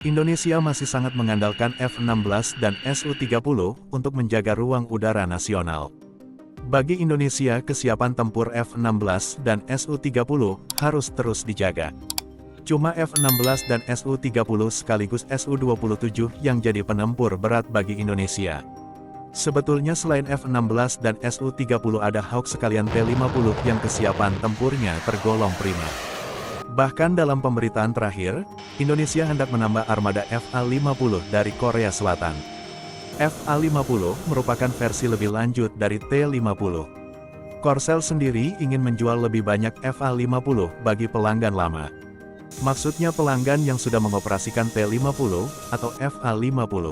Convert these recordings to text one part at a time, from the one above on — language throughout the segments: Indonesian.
Indonesia masih sangat mengandalkan F-16 dan Su-30 untuk menjaga ruang udara nasional. Bagi Indonesia, kesiapan tempur F-16 dan Su-30 harus terus dijaga. Cuma F-16 dan Su-30 sekaligus Su-27 yang jadi penempur berat bagi Indonesia. Sebetulnya selain F-16 dan Su-30 ada Hawk sekalian T-50 yang kesiapan tempurnya tergolong prima. Bahkan dalam pemberitaan terakhir, Indonesia hendak menambah armada FA-50 dari Korea Selatan. FA-50 merupakan versi lebih lanjut dari T-50. Korsel sendiri ingin menjual lebih banyak FA-50 bagi pelanggan lama. Maksudnya pelanggan yang sudah mengoperasikan T-50 atau FA-50.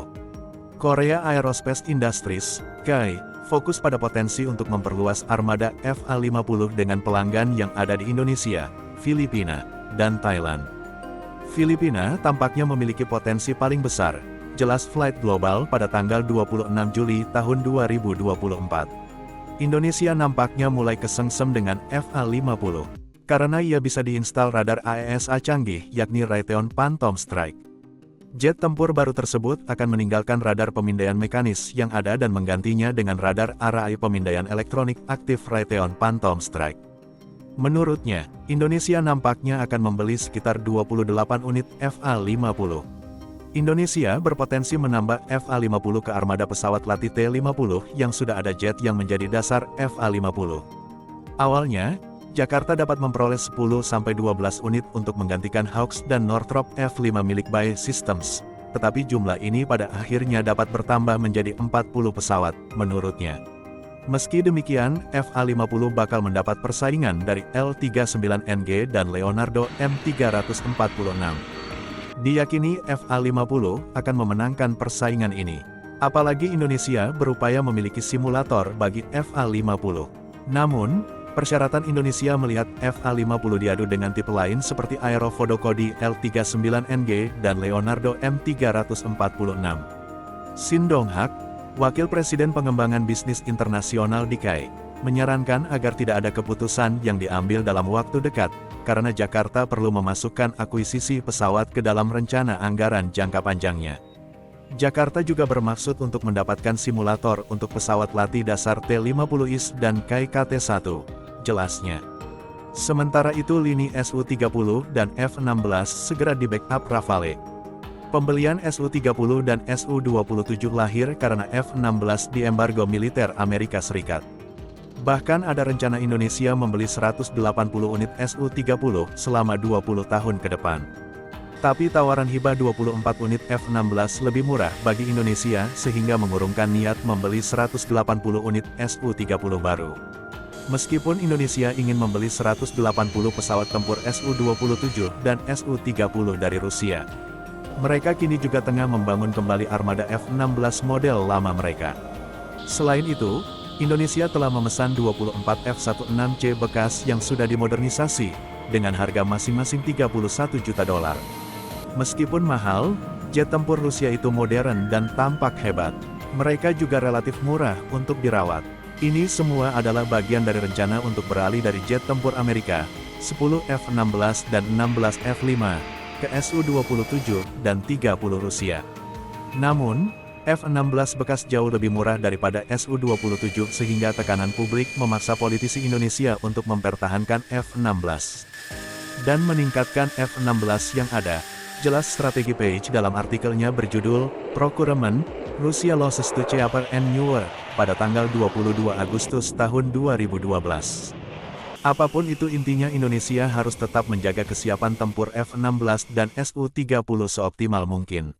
Korea Aerospace Industries, KAI, fokus pada potensi untuk memperluas armada FA-50 dengan pelanggan yang ada di Indonesia, Filipina, dan Thailand. Filipina tampaknya memiliki potensi paling besar, jelas Flight Global pada tanggal 26 Juli tahun 2024. Indonesia nampaknya mulai kesengsem dengan FA-50, karena ia bisa diinstal radar AESA canggih yakni Raytheon Phantom Strike. Jet tempur baru tersebut akan meninggalkan radar pemindaian mekanis yang ada dan menggantinya dengan radar array pemindaian elektronik aktif Raytheon Phantom Strike. Menurutnya, Indonesia nampaknya akan membeli sekitar 28 unit FA-50. Indonesia berpotensi menambah FA-50 ke armada pesawat latih T-50 yang sudah ada jet yang menjadi dasar FA-50. Awalnya, Jakarta dapat memperoleh 10-12 unit untuk menggantikan Hawks dan Northrop F-5 milik BAE Systems, tetapi jumlah ini pada akhirnya dapat bertambah menjadi 40 pesawat, menurutnya. Meski demikian, FA-50 bakal mendapat persaingan dari L-39NG dan Leonardo M346. Diyakini FA-50 akan memenangkan persaingan ini. Apalagi Indonesia berupaya memiliki simulator bagi FA-50. Namun, persyaratan Indonesia melihat FA-50 diadu dengan tipe lain seperti Aerofoto-Kodi L-39NG dan Leonardo M346. Shin Dong-hak, Wakil Presiden Pengembangan Bisnis Internasional di KAI, menyarankan agar tidak ada keputusan yang diambil dalam waktu dekat, karena Jakarta perlu memasukkan akuisisi pesawat ke dalam rencana anggaran jangka panjangnya. Jakarta juga bermaksud untuk mendapatkan simulator untuk pesawat latih dasar T-50IS dan KAI KT-1, jelasnya. Sementara itu lini Su-30 dan F-16 segera di-backup Rafale. Pembelian Su-30 dan Su-27 lahir karena F-16 diembargo militer Amerika Serikat. Bahkan ada rencana Indonesia membeli 180 unit Su-30 selama 20 tahun ke depan. Tapi tawaran hibah 24 unit F-16 lebih murah bagi Indonesia sehingga mengurungkan niat membeli 180 unit Su-30 baru. Meskipun Indonesia ingin membeli 180 pesawat tempur Su-27 dan Su-30 dari Rusia, mereka kini juga tengah membangun kembali armada F-16 model lama mereka. Selain itu, Indonesia telah memesan 24 F-16C bekas yang sudah dimodernisasi, dengan harga masing-masing $31 juta. Meskipun mahal, jet tempur Rusia itu modern dan tampak hebat. Mereka juga relatif murah untuk dirawat. Ini semua adalah bagian dari rencana untuk beralih dari jet tempur Amerika, 10 F-16 dan 16 F-5, ke Su-27 dan 30 Rusia. Namun, F-16 bekas jauh lebih murah daripada Su-27 sehingga tekanan publik memaksa politisi Indonesia untuk mempertahankan F-16 dan meningkatkan F-16 yang ada, jelas strategi Page dalam artikelnya berjudul Procurement, Russia Loses to Cheaper and Newer, pada tanggal 22 Agustus tahun 2012. Apapun itu intinya Indonesia harus tetap menjaga kesiapan tempur F-16 dan Su-30 seoptimal mungkin.